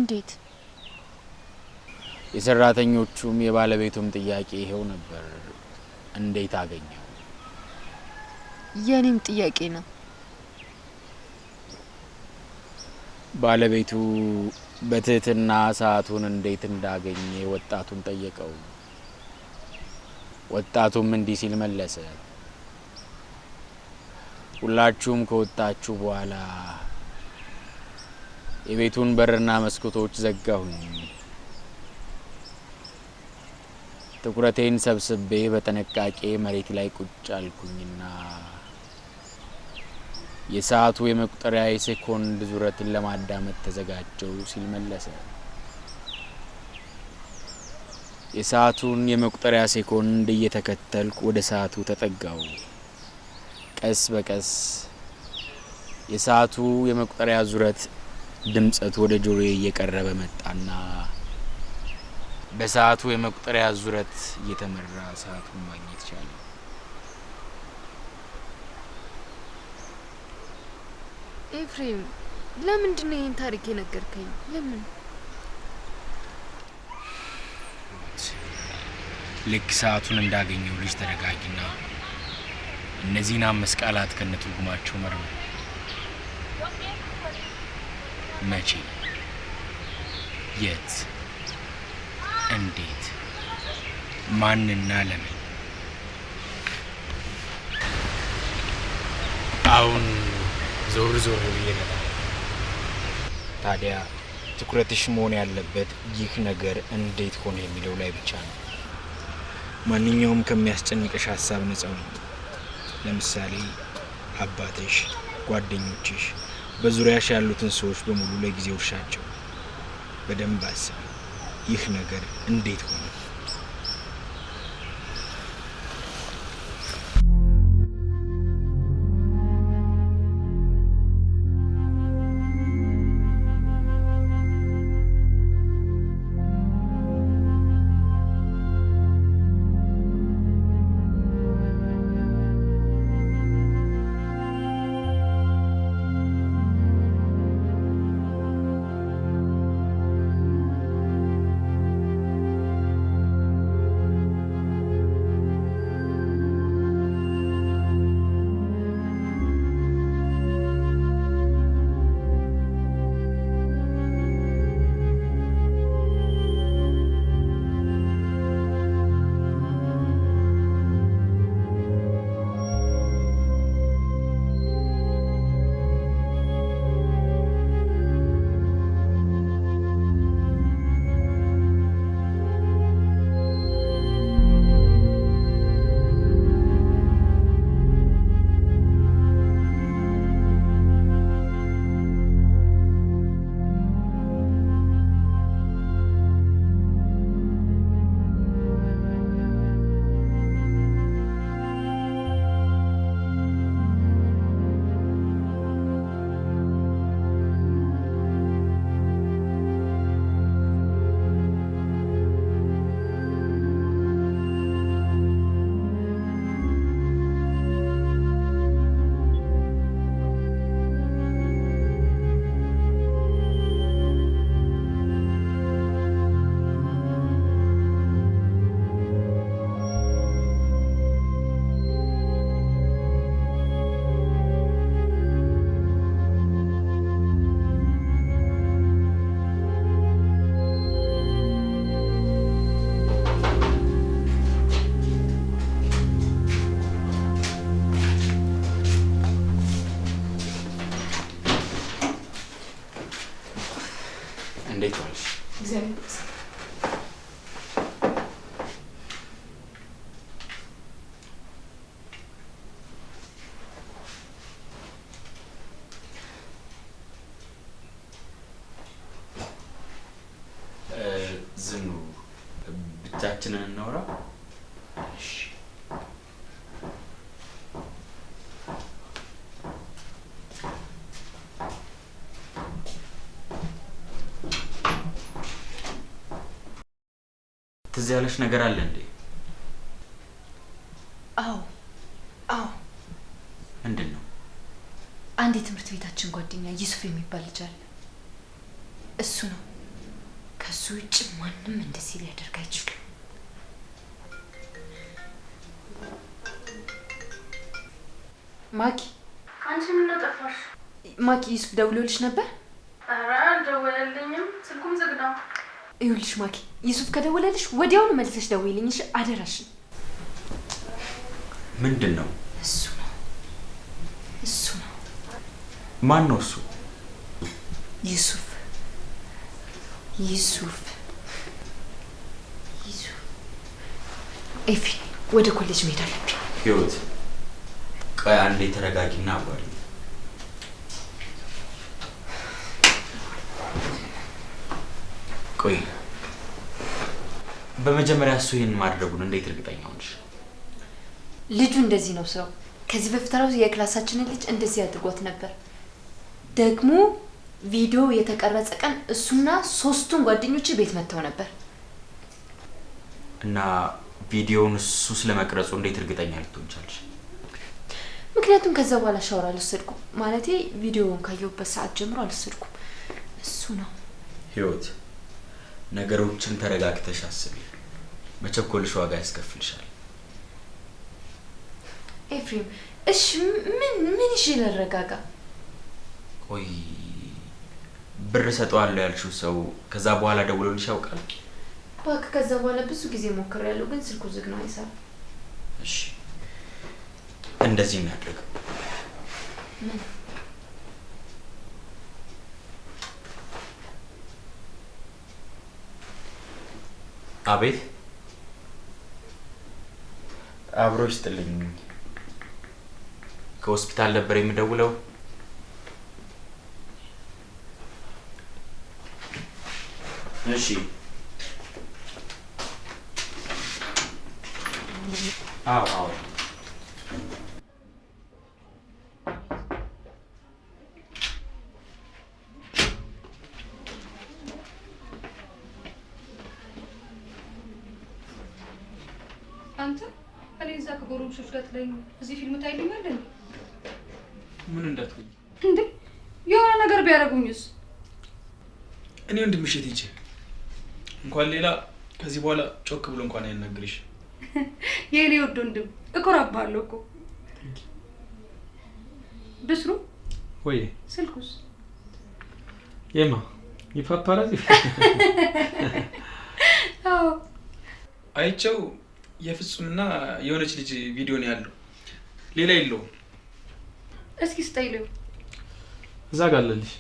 እንዴት? የሰራተኞቹም የባለቤቱም ጥያቄ ይሄው ነበር። እንዴት አገኘው? የኔም ጥያቄ ነው። ባለቤቱ በትህትና ሰዓቱን እንዴት እንዳገኘ ወጣቱን ጠየቀው። ወጣቱም እንዲህ ሲል መለሰ። ሁላችሁም ከወጣችሁ በኋላ የቤቱን በርና መስኮቶች ዘጋሁኝ። ትኩረቴን ሰብስቤ በጥንቃቄ መሬት ላይ ቁጭ አልኩኝና የሰዓቱ የመቁጠሪያ የሴኮንድ ዙረትን ለማዳመጥ ተዘጋጀው ሲል መለሰ። የሰዓቱን የመቁጠሪያ ሴኮንድ እየተከተልኩ ወደ ሰዓቱ ተጠጋው። ቀስ በቀስ የሰዓቱ የመቁጠሪያ ዙረት ድምጸቱ ወደ ጆሮዬ እየቀረበ መጣና በሰዓቱ የመቁጠሪያ ዙረት እየተመራ ሰዓቱን ማግኘት ቻለ። ኤፍሬም ለምንድነው ይሄን ታሪክ የነገርከኝ? ለምን? ልክ ሰዓቱን እንዳገኘው ልጅ ተረጋጊና እነዚህን 5 ቃላት ከነትርጉማቸው መርምር። መቼ፣ የት፣ እንዴት፣ ማንና ለምን። አሁን ዞር ዞር ብዬ ነበር። ታዲያ ትኩረትሽ መሆን ያለበት ይህ ነገር እንዴት ሆነ የሚለው ላይ ብቻ ነው። ማንኛውም ከሚያስጨንቅሽ ሀሳብ ነፃ ነው። ለምሳሌ አባትሽ፣ ጓደኞችሽ፣ በዙሪያሽ ያሉትን ሰዎች በሙሉ ለጊዜው እርሻቸው። በደንብ አስቢ። ይህ ነገር እንዴት ሆነ? እንዴት ዋልሽ? እግዚአብሔር ይመስገን። ዝኑ ብቻችንን እናውራ? እሺ። ትዝ ያለሽ ነገር አለ እንዴ? አዎ ምንድን ነው? አንድ የትምህርት ቤታችን ጓደኛ ዩሱፍ የሚባል ልጅ አለ። እሱ ነው ከሱ ውጭ ማንም እንደዚህ ሊያደርግ አይችልም። ማኪ አንቺ ምን ጠፋሽ? ማኪ ዩሱፍ ደውሎልሽ ነበር? ኧረ አልደወለልኝም፣ ስልኩም ዝግ ነው። ይኸውልሽ ማኪ ዩሱፍ ከደወለልሽ ወዲያውኑ መልሰሽ ደውይልኝ እሺ? አደራሽን። ምንድነው? እሱ ነው። ማን ነው እሱ? ዩሱፍ ኤፊ ወደ ኮሌጅ መሄድ አለብኝ። ህይወት ቆይ አንዴ ተረጋጊና አዋሪ። ቆይ በመጀመሪያ እሱ ይሄን ማድረጉን እንዴት እርግጠኛ ሆንሽ? ልጁ እንደዚህ ነው ስራው። ከዚህ በፊት ራሱ የክላሳችንን ልጅ እንደዚህ አድርጎት ነበር። ደግሞ ቪዲዮ የተቀረጸ ቀን እሱና 3ቱን ጓደኞቹ ቤት መጥተው ነበር። እና ቪዲዮውን እሱ ስለመቅረጹ እንዴት እርግጠኛ ልትሆን ቻልሽ? ምክንያቱም ከዛ በኋላ ሻወር አልወሰድኩም። ማለቴ ቪዲዮውን ካየሁበት ሰዓት ጀምሮ አልወሰድኩም። እሱ ነው። ህይወት ነገሮችን ተረጋግተሽ አስቢ። መቸኮልሽ ዋጋ ያስከፍልሻል። ኤፍሬም እሺ ምን ይሽ ልረጋጋ? ቆይ ብር ሰጠዋለሁ ያልሽው ሰው ከዛ በኋላ ደውሎልሽ ያውቃል? እባክህ ከዛ በኋላ ብዙ ጊዜ ሞክሬያለሁ፣ ግን ስልኩ ዝግ ነው፣ አይሰራም። እሺ እንደዚህ እናድርግ። አቤት። አብሮ ይስጥልኝ። ከሆስፒታል ነበር የምደውለው። እሺ አዎ አንተ እኔ እዛ ከጎረምሶች ጋር ትለኝ እዚህ ፊልም ታይልኛለህ? ምን እንዳትኩኝ እንዴ? የሆነ ነገር ቢያደርጉኝስ? እኔ ወንድምሽ እቴ እንኳን ሌላ ከዚህ በኋላ ጮክ ብሎ እንኳን አይናገርሽ። የኔ ወድ ወንድም እኮራባለሁ እኮ። ብስሩ ወይ ስልኩስ? የማ ይፋፓራዚ? አዎ አይቼው የፍጹምና የሆነች ልጅ ቪዲዮ ነው ያለው፣ ሌላ የለውም። እስኪ ስጠይለው። እዛ ጋር አለልሽ።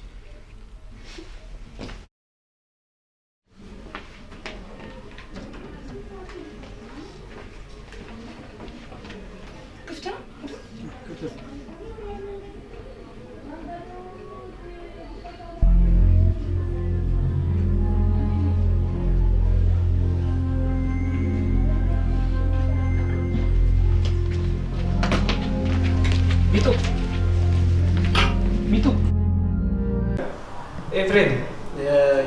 ክፍት ነው? ሚቱ ኤፍሬም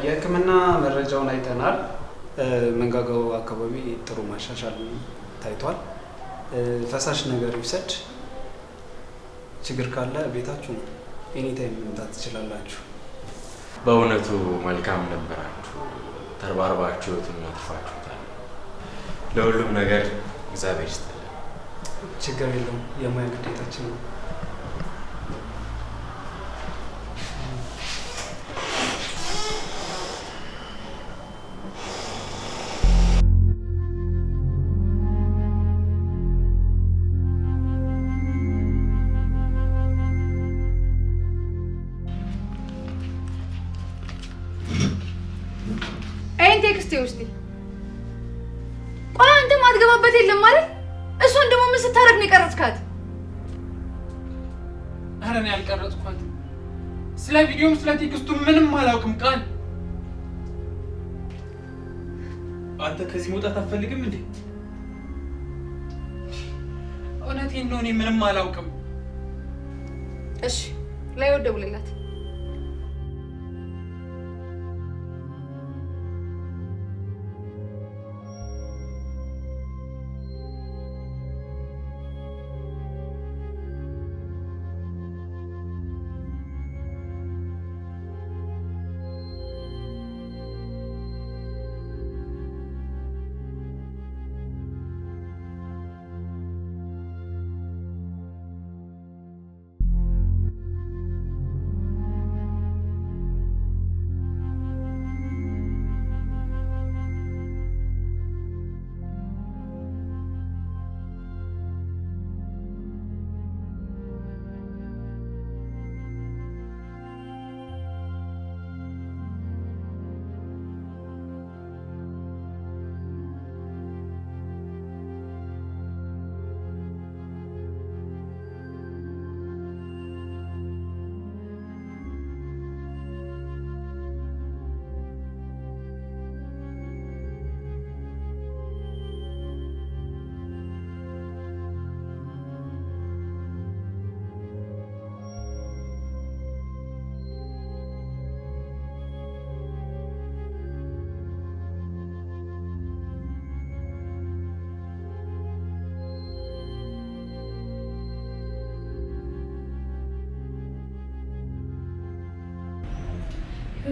የሕክምና መረጃውን አይተናል። መንጋጋው አካባቢ ጥሩ ማሻሻል ታይቷል። ፈሳሽ ነገር ይውሰድ። ችግር ካለ ቤታችሁ ነው፣ ኤኒታይም መምጣት ትችላላችሁ። በእውነቱ መልካም ነበራችሁ። ተርባርባችሁ ህይወቱን አትርፋችሁታል። ለሁሉም ነገር እግዚአብሔር ይስጥልን። ችግር የለውም፣ የሙያ ግዴታችን ነው። ቴክስቴ ውስጥ ቆይ አንተ ማትገባበት የለም ማለት እሷን ደግሞ ምን ስታረግ ነው የቀረጽካት? ኧረ እኔ ያልቀረጽኳት ስለ ቪዲዮም ስለ ቴክስቱ ምንም አላውቅም። ቃል አንተ ከዚህ መውጣት አትፈልግም እንዴ? እውነቴን ነው፣ እኔ ምንም አላውቅም። እሺ ላይ ወደውልላት።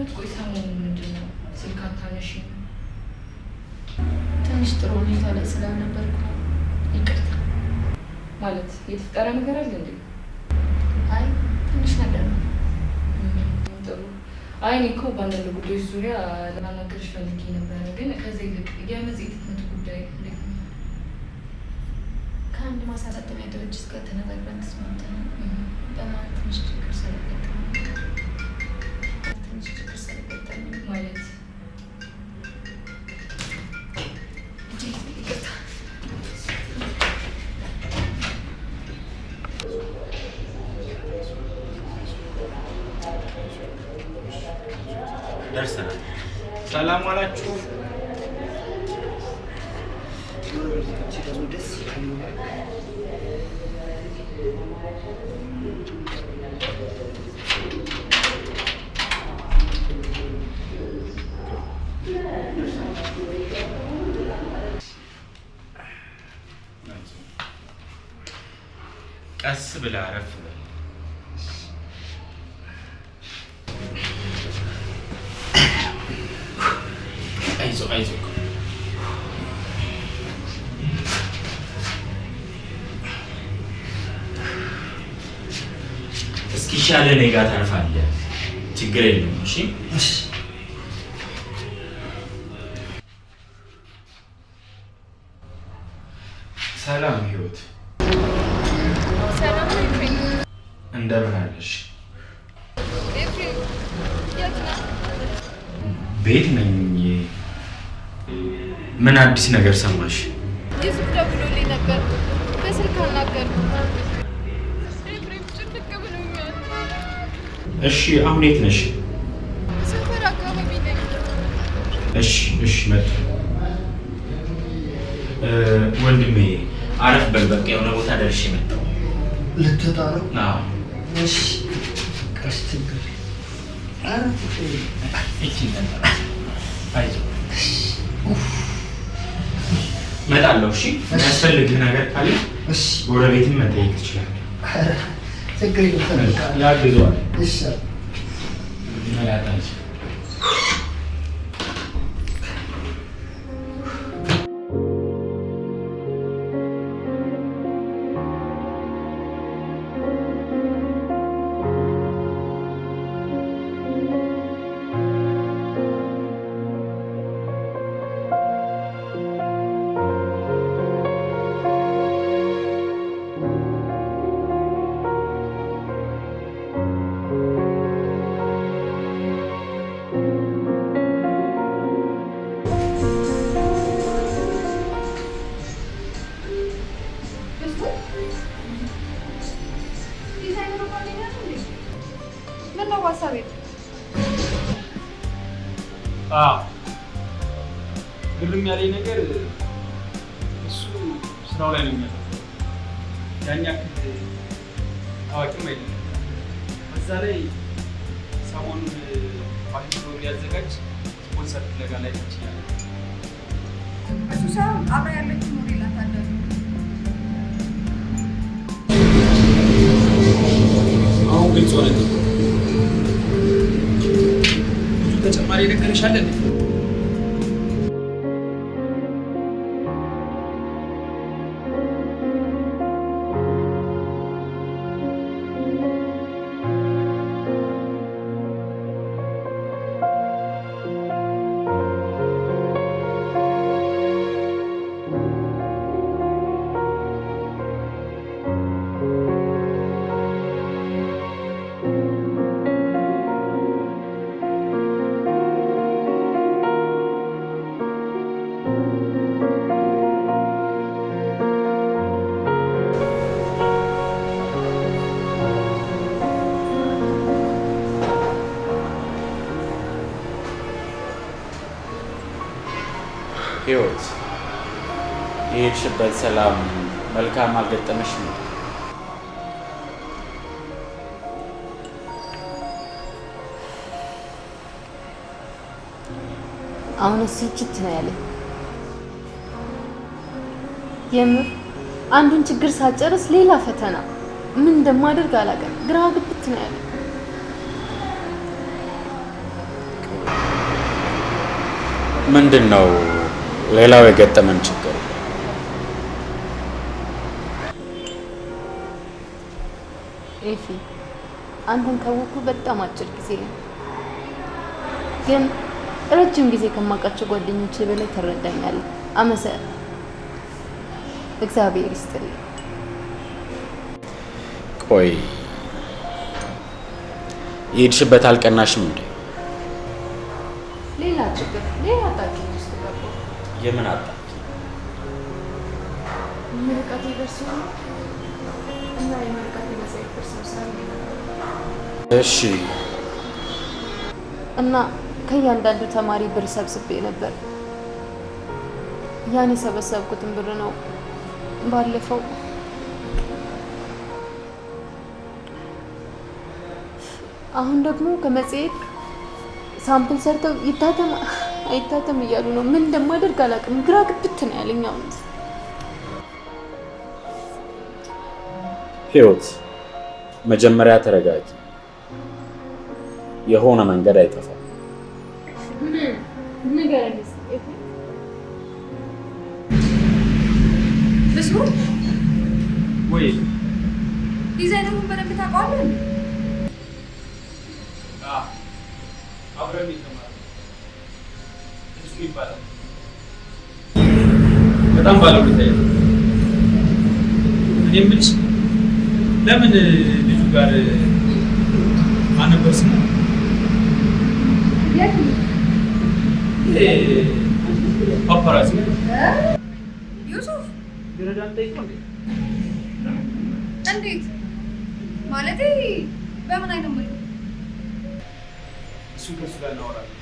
ህይወት ቆይ ሰሞኑን ምንድን ነው ስልክ አታነሺም? ትንሽ ጥሩ ሁኔታ ላይ ስላልነበርኩ ነው። ይቅርታ። ማለት የተፈጠረ ነገር አለ እንዴ? አይ ትንሽ ነገር ነው። ጥሩ። አይ እኔ እኮ በአንዳንድ ጉዳዮች ዙሪያ ለማናገርሽ ፈልጌ ነበረ፣ ግን ከዛ ይልቅ የመጽሔት ህትመት ጉዳይ እንዴት ነው? ከአንድ ማሳተሚያ ድርጅት ጋር ተነጋግረን ተስማምተናል። በማለት ትንሽ ችግር ስለገጠመኝ ማለት ይቅርታ። ደርሰናል። ሰላም ዋላችሁ። ቀስ ብለህ አረፍ በል። አይዞህ እስኪሻለህ እኔ ጋር ታርፋለህ። ችግር የለውም። እሺ ሰላም ህይወት፣ ሰላም ነው ኤፍሬም። እንደምን አለሽ? ኤፍሬም የት ነህ? ቤት ነኝ። ምን አዲስ ነገር ሰማሽ? ይሱፍ ደውሎልኝ ነበር። በስልክ አናገርኩት። ኤፍሬም ጭንቅ ብሎኛል። እሺ አሁን የት ነሽ? ሰፈር አካባቢ ነኝ። እሺ መጣሁ። ወንድሜ አረፍ በል በቃ፣ የሆነ ቦታ ደርሼ መጣሁ። ልትወጣ ነው? አዎ። እሺ ቀስ ችግር አይዞህ እመጣለሁ። እሺ የሚያስፈልግህ ነገር ካለ ጎረቤትም መጠየቅ ትችላለህ። ችግር የለም። ያግዘዋል። እሺ መላጣች ግርም ያለኝ ነገር እሱ ስራው ላይ ነው የሚያለው። ያን ያክል ታዋቂም አይደለም። በዛ ላይ ሰሞኑን ፋሽን ሾው ሊያዘጋጅ ስፖንሰር ፍለጋ ላይ ይችላል። እሱ ሰው አብራ ያለችው ሞዴል አታደርግ። አሁን ግልጽ ሆነ። ብዙ ተጨማሪ ነገር ይሻላል። ህይወት የሄድሽበት ሰላም መልካም አልገጠመሽ ነው? አሁን ስልችት ነው ያለኝ። የምር አንዱን ችግር ሳጨርስ ሌላ ፈተና፣ ምን እንደማደርግ አላውቅም። ግራ ግብት ነው ያለኝ። ምንድነው ሌላው የገጠመን ችግር? ኤፊ አንተን ካወቅኩ በጣም አጭር ጊዜ ነው፣ ግን ረጅም ጊዜ ከማውቃቸው ጓደኞቼ በላይ ትረዳኛለህ። እግዚአብሔር ይስጥልኝ። ቆይ የሄድሽበት አልቀናሽም እንዴ? ሌላ ችግር፣ ሌላ ጣጣ ውስጥ ገባሁ። የምን አጣ? ምርቃት ይደርሳል እና የምርቃት መሳይ ተሰብሳቢ እሺ። እና ከእያንዳንዱ ተማሪ ብር ሰብስቤ ነበር። ያን የሰበሰብኩትን ብር ነው ባለፈው አሁን ደግሞ ከመጽሔት ሳምፕል ሰርተው ይታተም አይታተም እያሉ ነው። ምን እንደማደርግ አላውቅም። ግራ ግብት ነው ያለኝ። አሁን ህይወት መጀመሪያ ተረጋጊ። የሆነ መንገድ አይጠፋም። ወይ ዲዛይነሩን በደንብ ታውቀዋለህ? አብረን የተማርነው እሱ ይባላል። በጣም ባለውለታዬ ነው። እኔ የምልሽ ለምን ልጁ ጋር አነበርስም? ፓፓራዚ ዩሱፍ ይረዳን ጠይቀው እንዴ? እንዴት ማለቴ በምን አይነት መልኩ? እሱ ከእሱ ጋር እናወራለን።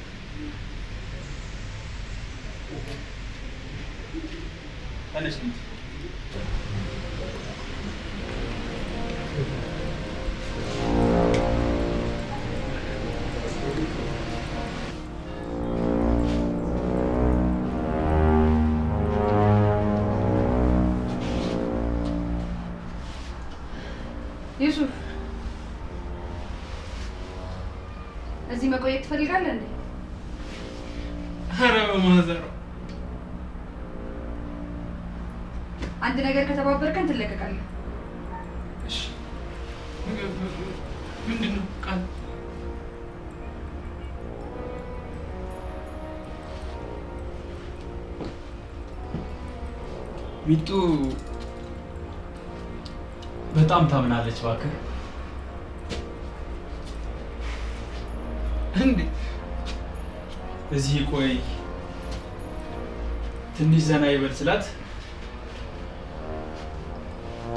ተነሽ እንጂ ዩሱፍ እዚህ መቆየት ትፈልጋለህ እንዴ? ኧረ በማዘር አንድ ነገር ከተባበርከን ትለቀቃለህ። እሺ ምንድን ነው ቃል? ሚጡ በጣም ታምናለች። እባክህ እንዴ እዚህ ቆይ ትንሽ ዘና ይበል ስላት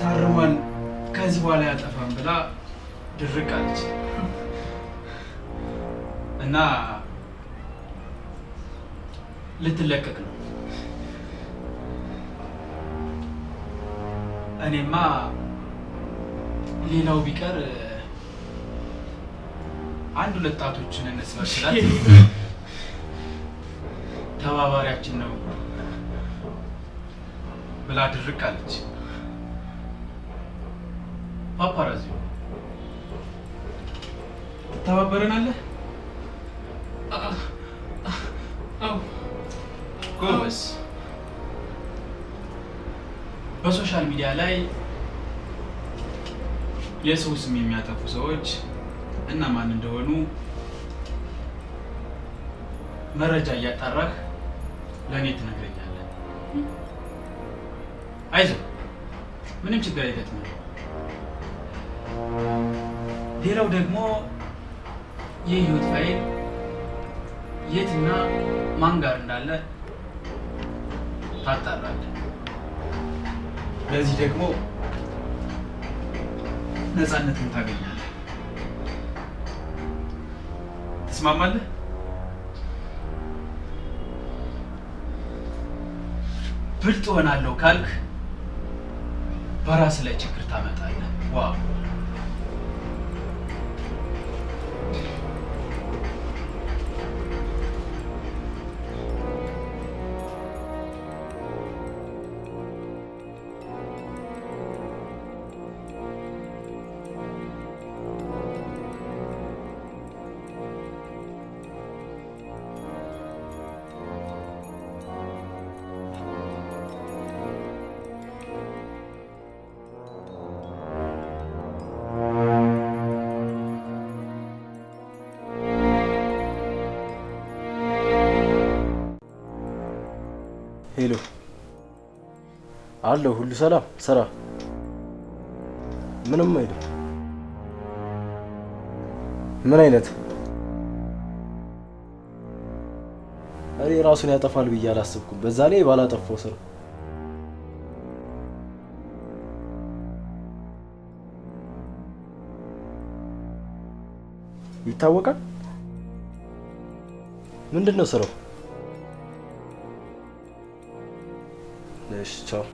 ታርሟል ከዚህ በኋላ ያጠፋም ብላ ድርቅ አለች እና ልትለቀቅ ነው። እኔማ ሌላው ቢቀር አንድ ሁለት ጣቶችን እንስበስላት ተባባሪያችን ነው ብላ ድርቅ አለች። ፓፓራዚ ተባበረናለህ? አዎ ጎበዝ። በሶሻል ሚዲያ ላይ የሰው ስም የሚያጠፉ ሰዎች እነማን እንደሆኑ መረጃ እያጣራህ ለእኔ ትነግረኛለህ። አይዞህ፣ ምንም ችግር አይገጥምም። ሌላው ደግሞ የህይወት ፋይል የትና ማን ጋር እንዳለ ታጣራለህ። ለዚህ ደግሞ ነፃነትን ታገኛለህ። ትስማማለህ? ብልጥ ሆናለሁ ካልክ በራስ ላይ ችግር ታመጣለህ። ዋው አለው ሁሉ ሰላም ስራ ምንም አይደል። ምን አይነት እኔ ራሱን ያጠፋል ብዬ አላሰብኩም። በዛ ላይ ባላጠፋው ስራ ይታወቃል። ምንድነው ስራው? እሺ ቻው።